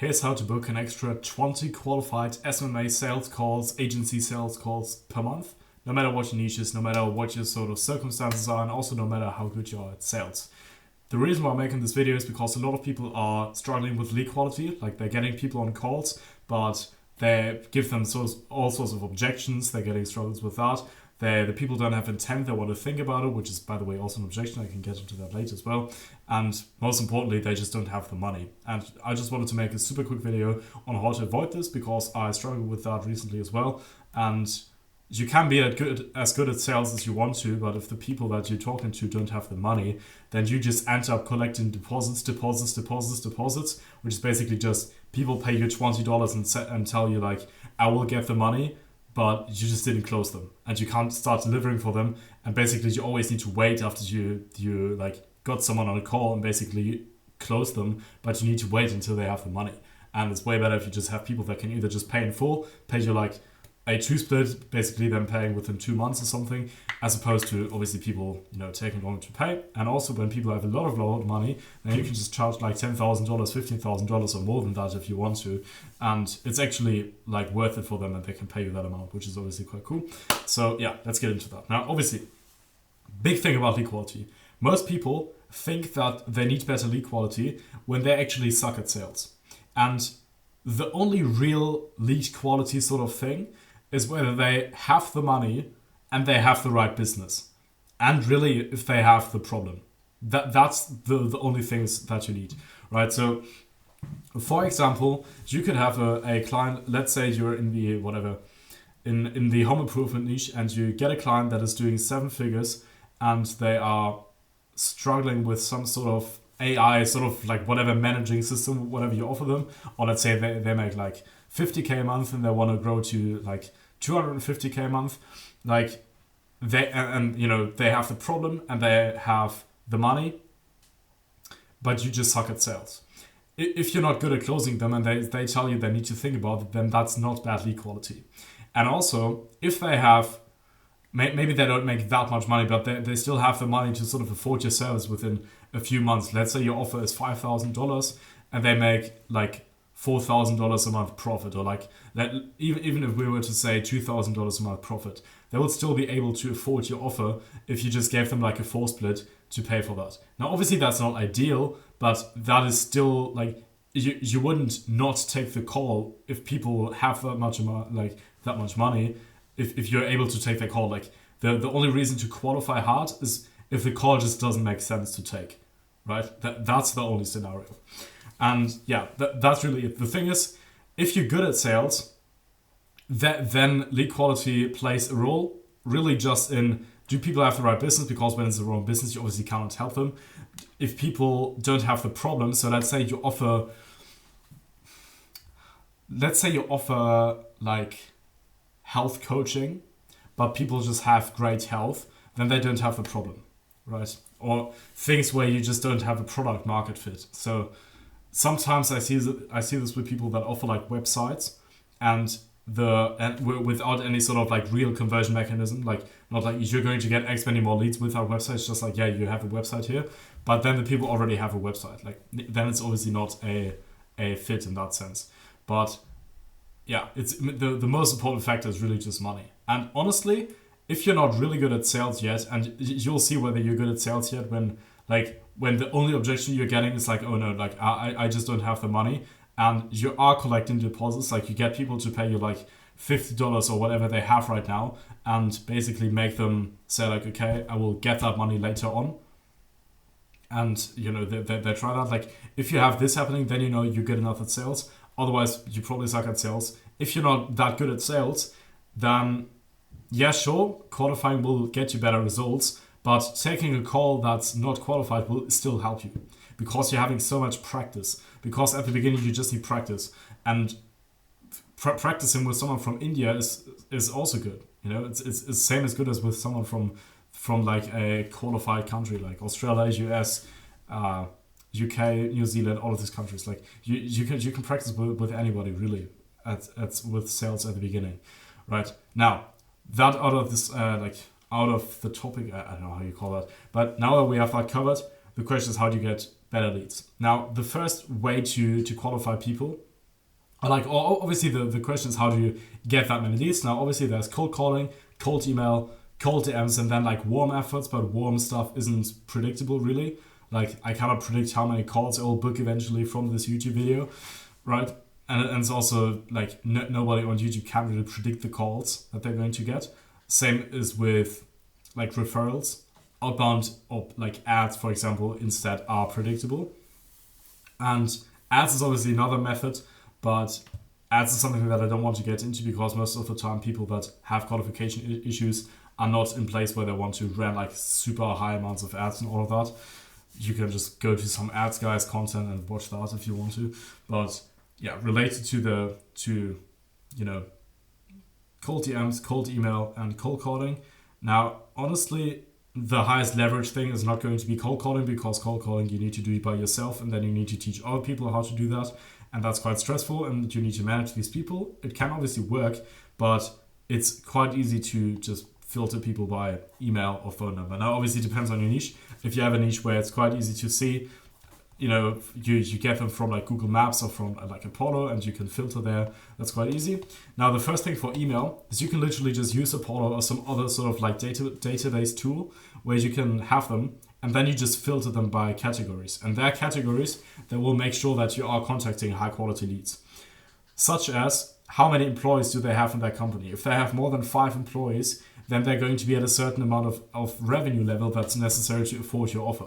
Here's how to book an extra 20 qualified SMA sales calls, agency sales calls per month, no matter what your niche is, no matter what your sort of circumstances are, and also no matter how good you are at sales. The reason why I'm making this video is because a lot of people are struggling with lead quality, like they're getting people on calls, but they give them all sorts of objections, they're getting struggles with that. The people don't have intent, they want to think about it, which is, by the way, also an objection. I can get into that later as well. And most importantly, they just don't have the money. And I just wanted to make a super quick video on how to avoid this because I struggled with that recently as well. And you can be as good at sales as you want to, but if the people that you're talking to don't have the money, then you just end up collecting deposits, which is basically just people pay you $20 and tell you like, I will get the money, but you just didn't close them and you can't start delivering for them. And basically you always need to wait after you like got someone on a call and basically close them, but you need to wait until they have the money. And it's way better if you just have people that can either just pay in full, pay you like a 2-split, basically them paying within 2 months or something, as opposed to obviously people, taking longer to pay. And also when people have a lot of money, then you can just charge like $10,000, $15,000 or more than that if you want to. And it's actually like worth it for them and they can pay you that amount, which is obviously quite cool. So yeah, let's get into that. Now, obviously, big thing about lead quality. Most people think that they need better lead quality when they actually suck at sales. And the only real lead quality sort of thing is whether they have the money and they have the right business. And really, if they have the problem. That's the only things that you need, right? So, for example, you could have a client, let's say you're in the in the home improvement niche and you get a client that is doing 7 figures and they are struggling with some sort of AI, sort of like whatever managing system, whatever you offer them. Or let's say they make like 50K a month and they want to grow to like 250K a month. Like they have the problem and they have the money, but you just suck at sales. If you're not good at closing them and they tell you they need to think about it, then that's not bad lead quality. And also, if they have, maybe they don't make that much money, but they still have the money to sort of afford your service within a few months. Let's say your offer is $5,000 and they make like $4,000 a month profit, or like that, even if we were to say $2,000 a month profit, they would still be able to afford your offer if you just gave them like a 4-split to pay for that. Now, obviously that's not ideal, but that is still like, you wouldn't not take the call if people have that much money, if you're able to take the call. Like the only reason to qualify hard is if the call just doesn't make sense to take, right? That's the only scenario. And yeah, that's really it. The thing is, if you're good at sales, then lead quality plays a role really just in, do people have the right business? Because when it's the wrong business, you obviously cannot help them. If people don't have the problem, so let's say you offer like health coaching, but people just have great health, then they don't have the problem, right? Or things where you just don't have a product market fit. So sometimes I see this with people that offer like websites and without any sort of like real conversion mechanism, like not like you're going to get X many more leads with our website. It's just like, yeah, you have a website here, but then the people already have a website. Like then it's obviously not a fit in that sense. But yeah, it's the most important factor is really just money. And honestly, if you're not really good at sales yet, and you'll see whether you're good at sales yet when the only objection you're getting is like, oh no, like I just don't have the money, and you are collecting deposits, like you get people to pay you like $50 or whatever they have right now, and basically make them say like, okay, I will get that money later on. And they try that. Like if you have this happening, then you're good enough at sales. Otherwise, you probably suck at sales. If you're not that good at sales, then yeah, sure, qualifying will get you better results, but taking a call that's not qualified will still help you because you're having so much practice. Because at the beginning, you just need practice. And practicing with someone from India is also good. It's same as good as with someone from like a qualified country like Australia, US, UK, New Zealand, all of these countries. Like you can practice with anybody really with sales at the beginning, right? Now that out of the topic, I don't know how you call that, but now that we have that covered, the question is how do you get better leads? Now the first way to qualify people Like, obviously, the question is, how do you get that many leads? Now, obviously, there's cold calling, cold email, cold DMs, and then like warm efforts, but warm stuff isn't predictable really. Like, I cannot predict how many calls I will book eventually from this YouTube video, right? And it's also like nobody on YouTube can really predict the calls that they're going to get. Same is with like referrals. Outbound or like ads, for example, instead are predictable. And ads is obviously another method, but ads is something that I don't want to get into because most of the time people that have qualification issues are not in place where they want to run like super high amounts of ads and all of that. You can just go to some ads guys content and watch that if you want to. But yeah, related to cold DMs, cold email, and cold calling. Now, honestly, the highest leverage thing is not going to be cold calling, because cold calling you need to do it by yourself, and then you need to teach other people how to do that, and that's quite stressful, and you need to manage these people. It can obviously work, but it's quite easy to just filter people by email or phone number. Now, obviously, it depends on your niche. If you have a niche where it's quite easy to see, you get them from like Google Maps or from like Apollo, and you can filter there. That's quite easy. Now, the first thing for email is you can literally just use Apollo or some other sort of like database tool where you can have them, and then you just filter them by categories. And their categories, they will make sure that you are contacting high quality leads, such as how many employees do they have in their company. If they have more than 5 employees, then they're going to be at a certain amount of revenue level that's necessary to afford your offer.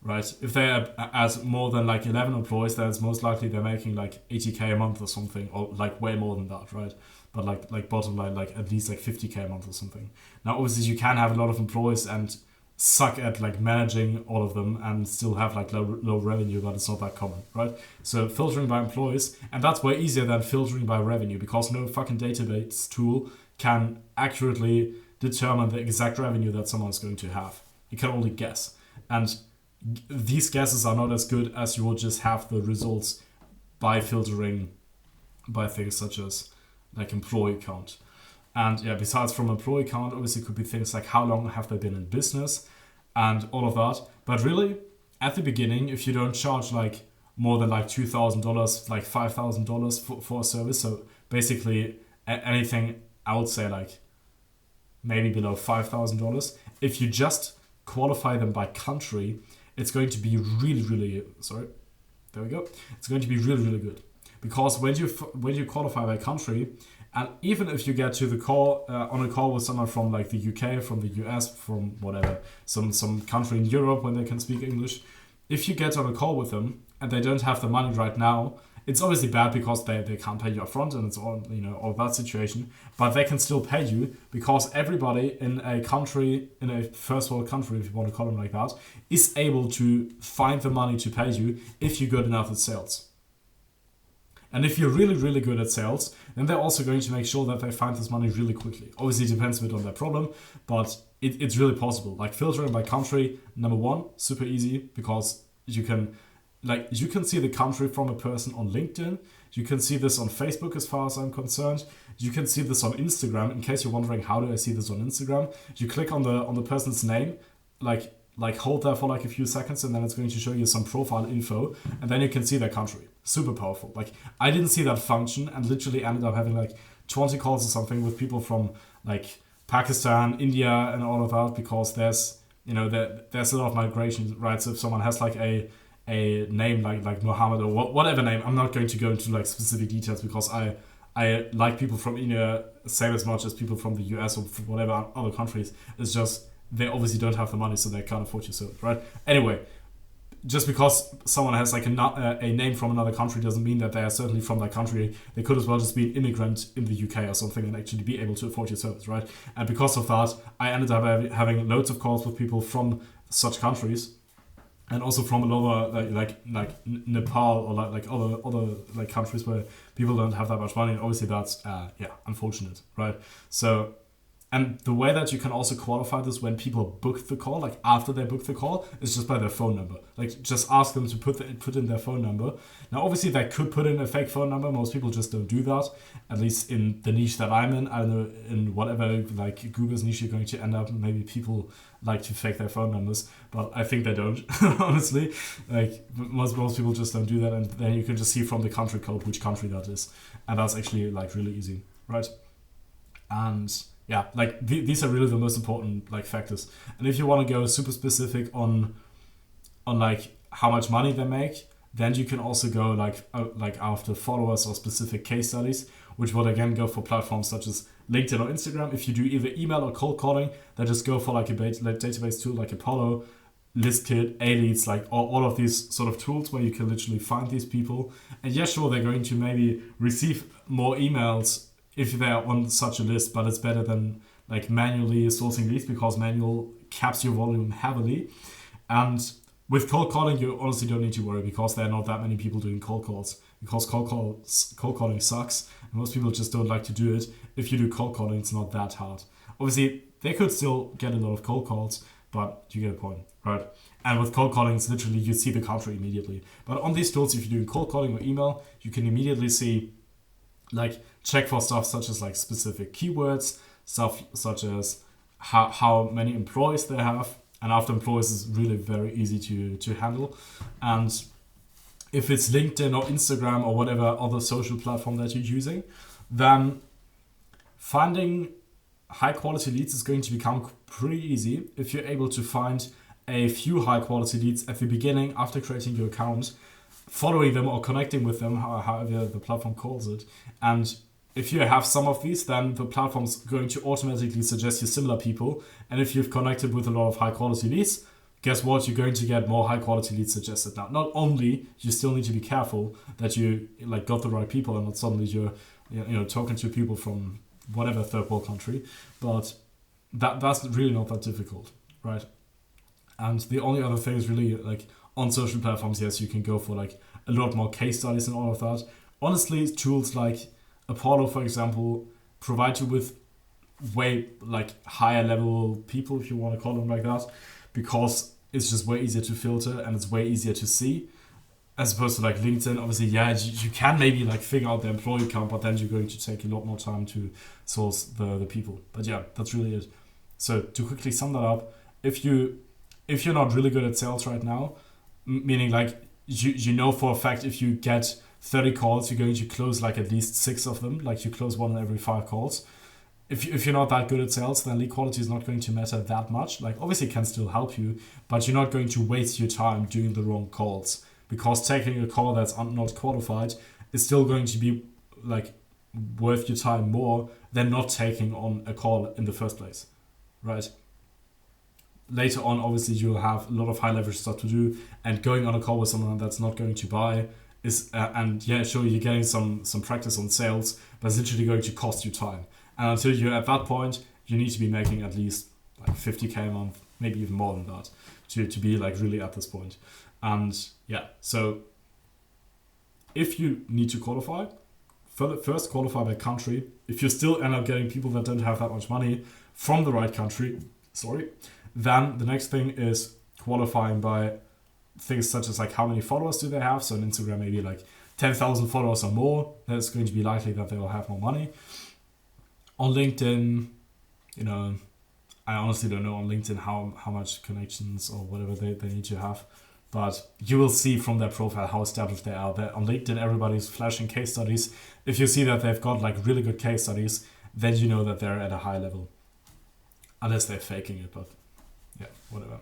Right? If they're at more than like 11 employees, then it's most likely they're making like 80k a month or something, or like way more than that, right? But like bottom line, like at least like 50k a month or something. Now, obviously, you can have a lot of employees and suck at like managing all of them and still have like low revenue, but it's not that common, right? So filtering by employees, and that's way easier than filtering by revenue, because no fucking database tool can accurately determine the exact revenue that someone's going to have. You can only guess. And these guesses are not as good as you will just have the results by filtering by things such as like employee count. And yeah, besides from employee count, obviously it could be things like how long have they been in business and all of that. But really, at the beginning, if you don't charge like more than like $2,000, like $5,000 for a service, so basically anything, I would say like maybe below $5,000, if you just qualify them by country, it's going to be really it's going to be really good, because when you qualify by country, and even if you get to the call on a call with someone from like the UK, from the US, from whatever, some country in Europe when they can speak English, if you get on a call with them and they don't have the money right now, it's obviously bad because they can't pay you up front, and it's all that situation, but they can still pay you, because everybody in a country, in a first world country, if you want to call them like that, is able to find the money to pay you if you're good enough at sales. And if you're really good at sales, then they're also going to make sure that they find this money really quickly. Obviously, it depends a bit on their problem, but it's really possible. Like filtering by country, number one, super easy, because you can see the country from a person on LinkedIn. You can see this on Facebook, as far as I'm concerned. You can see this on Instagram. In case you're wondering, how do I see this on Instagram? You click on the person's name, like hold there for like a few seconds, and then it's going to show you some profile info, and then you can see their country. Super powerful. Like, I didn't see that function, and literally ended up having like 20 calls or something with people from like Pakistan, India, and all of that, because there's a lot of migration, right? So if someone has like a name like Mohammed or whatever name, I'm not going to go into like specific details, because I like people from India same as much as people from the US or from whatever other countries. It's just they obviously don't have the money, so they can't afford your service, right? Anyway, just because someone has like a name from another country doesn't mean that they are certainly from that country. They could as well just be an immigrant in the UK or something and actually be able to afford your service, right? And because of that, I ended up having loads of calls with people from such countries, and also from a lot of like Nepal or like other like countries where people don't have that much money. And obviously that's unfortunate, right? So And the way that you can also qualify this when people book the call, like after they book the call, is just by their phone number. Like just ask them to put in their phone number. Now, obviously, they could put in a fake phone number. Most people just don't do that. At least in the niche that I'm in, I don't know in whatever like Google's niche you're going to end up. Maybe people like to fake their phone numbers, but I think they don't. Honestly, like most people just don't do that, and then you can just see from the country code which country that is, and that's actually like really easy, right? And yeah, like these are really the most important like factors. And if you want to go super specific on like how much money they make, then you can also go like after followers or specific case studies, which would again go for platforms such as LinkedIn or Instagram. If you do either email or cold calling, then just go for like a database tool like Apollo, ListKit, A-Leads, like all of these sort of tools where you can literally find these people. And yeah, sure, they're going to maybe receive more emails if they're on such a list, but it's better than like manually sourcing leads, because manual caps your volume heavily. And with cold calling, you honestly don't need to worry, because there are not that many people doing cold calls, because cold calling sucks, and most people just don't like to do it. If you do cold calling, it's not that hard. Obviously, they could still get a lot of cold calls, but you get a point, right? And with cold calling, it's literally you see the country immediately. But on these tools, if you're doing cold calling or email, you can immediately see, like, check for stuff such as like specific keywords, stuff such as how many employees they have. And after employees is really very easy to handle. And if it's LinkedIn or Instagram or whatever other social platform that you're using, then finding high quality leads is going to become pretty easy if you're able to find a few high quality leads at the beginning after creating your account, following them or connecting with them, however the platform calls it. And if you have some of these, then the platform's going to automatically suggest you similar people. And if you've connected with a lot of high quality leads, guess what? You're going to get more high quality leads suggested. Now, not only, you still need to be careful that you like got the right people and not suddenly you're talking to people from whatever third world country, but that's really not that difficult, right? And the only other thing is really like on social platforms, yes, you can go for like a lot more case studies and all of that. Honestly, tools like Apollo, for example, provide you with way like higher level people, if you want to call them like that, because it's just way easier to filter and it's way easier to see, as opposed to like LinkedIn. Obviously, yeah, you can maybe like figure out the employee count, but then you're going to take a lot more time to source the people. But yeah, that's really it. So to quickly sum that up, if you're not really good at sales right now, meaning like you know for a fact if you get 30 calls, you're going to close like at least 6 of them, like you close 1 in every 5 calls. If you're not that good at sales, then lead quality is not going to matter that much. Like obviously it can still help you, but you're not going to waste your time doing the wrong calls, because taking a call that's not qualified is still going to be like worth your time more than not taking on a call in the first place, right? Later on, obviously you'll have a lot of high leverage stuff to do, and going on a call with someone that's not going to buy is and yeah, sure, you're getting some practice on sales, but it's literally going to cost you time. And until you're at that point, you need to be making at least like 50k a month, maybe even more than that, to be like really at this point. And yeah, so if you need to qualify, first qualify by country. If you still end up getting people that don't have that much money from the right country, then the next thing is qualifying by things such as like how many followers do they have. So on Instagram, maybe like 10,000 followers or more, that's going to be likely that they will have more money. On LinkedIn, I honestly don't know on LinkedIn how much connections or whatever they need to have, but you will see from their profile how established they are. On LinkedIn, everybody's flashing case studies. If you see that they've got like really good case studies, then you know that they're at a high level, unless they're faking it, but yeah, whatever.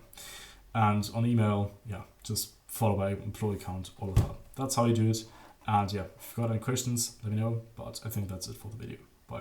And on email, yeah, just follow by employee count, all of that. That's how you do it. And yeah, if you've got any questions, let me know. But I think that's it for the video. Bye.